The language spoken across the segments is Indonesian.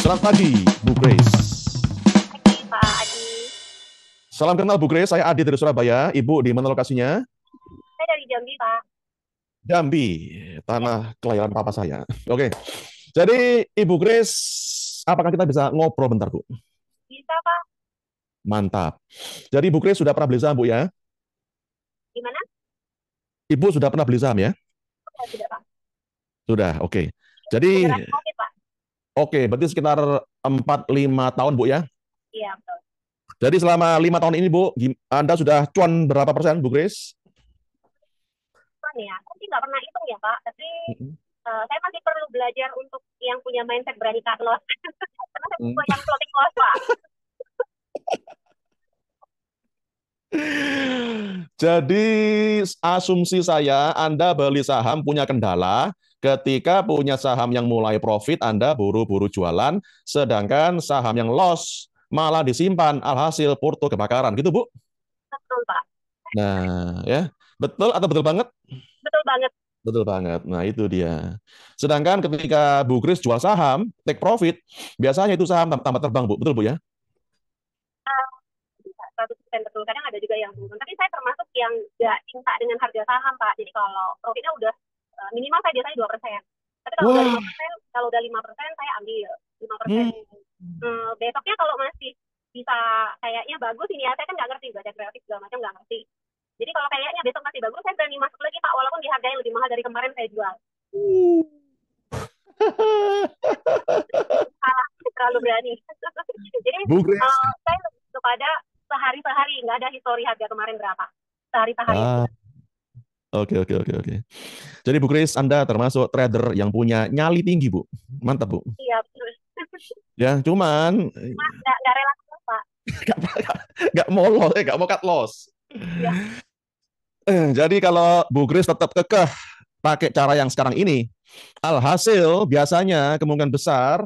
Selamat pagi, Bu Grace. Pagi, Pak Adi. Salam kenal Bu Grace, saya Adi dari Surabaya. Ibu di mana lokasinya? Saya dari Jambi, Pak. Jambi, Ya, tanah kelahiran papa saya. Oke, jadi Ibu Grace, apakah kita bisa ngobrol bentar, Bu? bisa, Pak. Mantap. Jadi Bu Grace sudah pernah beli saham, Bu ya? Gimana? Ibu sudah pernah beli saham ya? Sudah, Pak. Sudah, oke. Jadi, Generasi COVID, Pak. oke, berarti sekitar 4-5 tahun, Bu ya? Iya, betul. Jadi selama 5 tahun ini, Bu, Anda sudah cuan berapa persen, Bu Grace? Cuman ya, saya sih nggak pernah hitung ya, Pak. Tapi saya masih perlu belajar untuk yang punya mindset berani cut loss. Karena saya butuh yang floating loss, Pak. Jadi asumsi saya Anda beli saham punya kendala, ketika punya saham yang mulai profit Anda buru-buru jualan, sedangkan saham yang loss malah disimpan, alhasil porto kebakaran gitu Bu. Betul, Pak. Nah, ya. Betul atau betul banget? Betul banget. Betul banget. Nah, itu dia. Sedangkan ketika Bu Kris jual saham, take profit, biasanya itu saham tambah terbang, Bu. Betul, Bu ya? 100% betul. Kadang ada juga yang turun. Tapi saya termasuk yang nggak cinta dengan harga saham, Pak. Jadi kalau profitnya udah minimal saya biasanya 2%. Tapi kalau udah Wah. 5%, kalau udah 5% saya ambil 5%. Hmm. Besoknya kalau masih bisa kayaknya bagus ini ya, saya kan nggak ngerti baca grafik segala macam nggak ngerti. Jadi kalau kayaknya besok masih bagus, saya berani masuk lagi Pak, walaupun dihargai lebih mahal dari kemarin saya jual. Salah, terlalu berani. Jadi Bu Kris. saya lebih kepada sehari-sehari, nggak ada histori harga kemarin berapa. Sehari-sehari aja. Ah, oke, oke, oke, oke. Jadi Bu Kris, Anda termasuk trader yang punya nyali tinggi, Bu. Mantap, Bu. Iya, betul. Ya, cuman Mas, nggak rela Pak. nggak mau loss, nggak mau cut loss. Iya, Jadi kalau Bu Kris tetap kekeh pakai cara yang sekarang ini, alhasil biasanya kemungkinan besar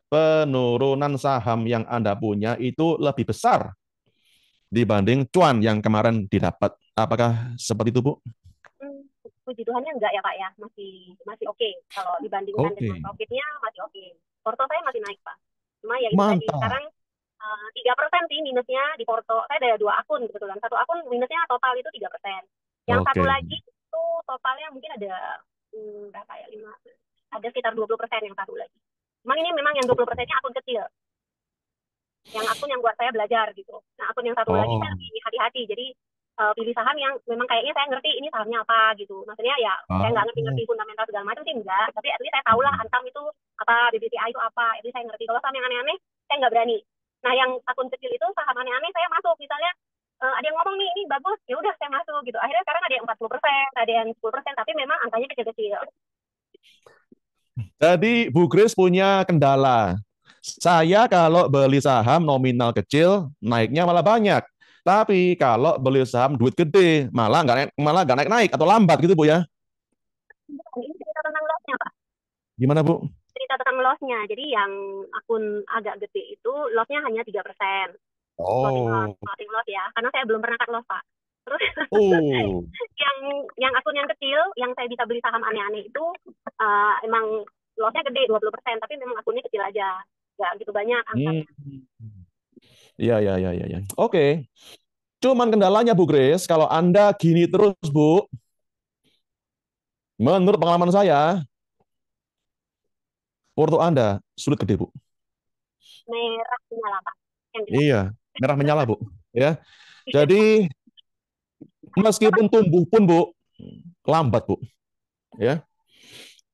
penurunan saham yang Anda punya itu lebih besar dibanding cuan yang kemarin didapat. Apakah seperti itu, Bu? hmm, puji Tuhannya enggak ya Pak ya, masih masih oke. Kalau dibandingkan dengan Oke, profitnya masih oke. Porto saya masih naik Pak. Cuma ya itu tadi mantap. sekarang 3% sih minusnya di Porto. Saya ada dua akun kebetulan. Satu akun minusnya total itu 3%. Yang satu Oke. lagi itu totalnya mungkin ada berapa ya, 5. Ada sekitar 20% yang satu lagi. Memang ini memang yang 20%-nya akun kecil. Yang akun yang buat saya belajar gitu. Nah, akun yang satu lagi saya Oh. lebih hati-hati. Jadi pilih saham yang memang kayaknya saya ngerti ini sahamnya apa gitu. Maksudnya ya saya Ah. nggak ngerti-ngerti fundamental segala macam sih enggak. Tapi at least saya tahu lah Antam itu apa, BBTI itu apa. At least saya ngerti. Kalau saham yang aneh-aneh saya nggak berani. Nah, yang akun kecil itu saham aneh-aneh saya masuk. Misalnya ada yang ngomong nih ini bagus, ya udah saya masuk gitu. Akhirnya sekarang ada yang 40%, ada yang 10%, tapi memang angkanya kecil-kecil. Jadi Bu Grace punya kendala. Saya kalau beli saham nominal kecil, naiknya malah banyak. Tapi kalau beli saham duit gede, malah nggak naik-naik atau lambat gitu Bu ya. Ini cerita tentang lossnya Pak. Gimana Bu? Cerita tentang lossnya. Jadi yang akun agak gede itu lossnya hanya 3%. Oh. Floating loss ya, karena saya belum pernah cut loss Pak. Terus Oh. yang akun yang kecil, yang saya bisa beli saham aneh-aneh itu emang lossnya gede 20%, tapi memang akunnya kecil aja, nggak gitu banyak Hmm. angkanya. Iya, iya, iya, iya. Oke. Cuman kendalanya Bu Grace, kalau Anda gini terus Bu, menurut pengalaman saya, porto Anda sulit gede Bu. Merah menyala Pak, yang jelas. Iya, merah menyala Bu. Ya. Jadi meskipun tumbuh pun Bu, lambat Bu. Ya.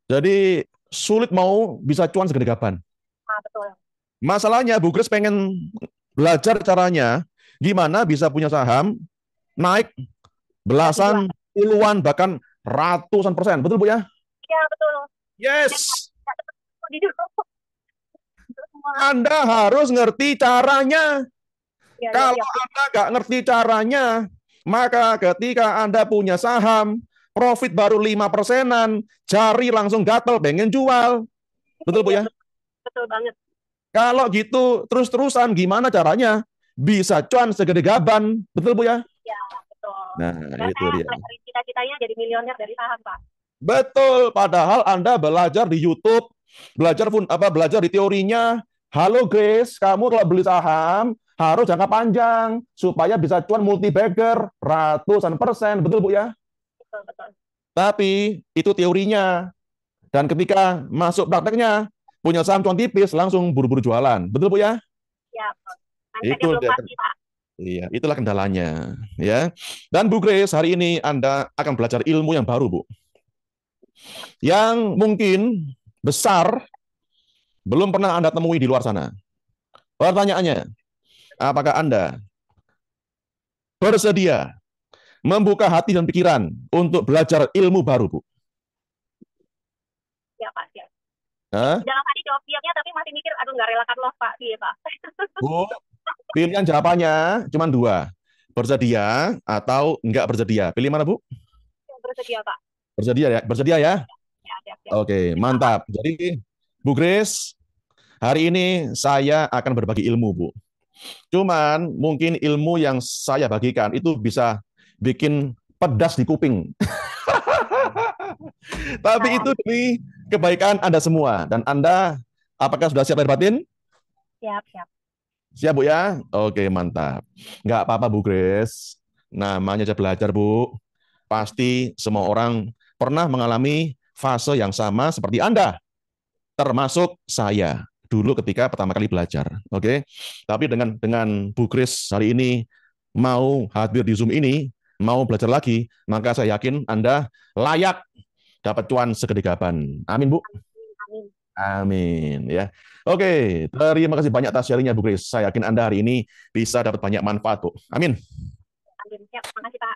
Jadi sulit mau bisa cuan segede kapan. Ah, betul. Masalahnya Bu Grace pengen belajar caranya gimana bisa punya saham naik Nggak dijual. belasan, puluhan, bahkan ratusan persen. Betul Bu ya? Iya, betul. Dan Yes. nggak tetap dijual. Itu semua. Anda harus ngerti caranya. Iya, iya, Kalau siap, siap. Anda nggak ngerti caranya, maka ketika Anda punya saham, profit baru 5%-an, jari langsung gatel, pengen jual. Betul Bu Iya, ya? betul, betul banget. Kalau gitu terus-terusan gimana caranya bisa cuan segede gaban, betul Bu ya? Iya, betul. Nah, Dan itu saya dia. cita-citanya jadi milioner dari saham Pak. Betul, padahal Anda belajar di YouTube, belajar di teorinya, Halo Grace, kamu kalau beli saham harus jangka panjang supaya bisa cuan multi bagger ratusan persen, betul Bu ya? Betul, betul. Tapi itu teorinya. Dan ketika masuk prakteknya, punya saham cuan tipis, langsung buru-buru jualan. Betul Bu ya? Ya, betul. Mindsetnya Itu belum dia. pasti, Pak. Iya, itulah kendalanya, ya. Dan Bu Grace, hari ini Anda akan belajar ilmu yang baru, Bu. Yang mungkin besar belum pernah Anda temui di luar sana. Pertanyaannya, apakah Anda bersedia membuka hati dan pikiran untuk belajar ilmu baru, Bu? Ya, Pak. Ya. Hah? Dalam hati jawab siapnya, tapi masih mikir, aduh nggak relakan loh, Pak. Iya, Pak. Bu, pilihan jawabannya cuma dua. Bersedia atau enggak bersedia. Pilih mana, Bu? Bersedia, Pak. Bersedia ya? Bersedia ya? Ya, siap, siap. Oke, Siap, Pak. mantap. Jadi, Bu Grace, hari ini saya akan berbagi ilmu, Bu. Cuman mungkin ilmu yang saya bagikan itu bisa bikin pedas di kuping. Tapi Nah, itu demi kebaikan Anda semua. Dan Anda, apakah sudah siap lahir batin? siap, siap. Siap, Bu ya? Oke, mantap. Nggak apa-apa, Bu Grace. Namanya aja belajar, Bu. Pasti semua orang pernah mengalami fase yang sama seperti Anda, termasuk saya dulu ketika pertama kali belajar. Oke, tapi dengan Bu Grace hari ini mau hadir di Zoom ini, mau belajar lagi, maka saya yakin Anda layak dapat cuan segede gaban. Amin, Bu. Amin. Amin ya. Oke, terima kasih banyak atas sharingnya Bu Grace. Saya yakin Anda hari ini bisa dapat banyak manfaat, Bu. Amin. Amin. Siap. Makasih, Pak.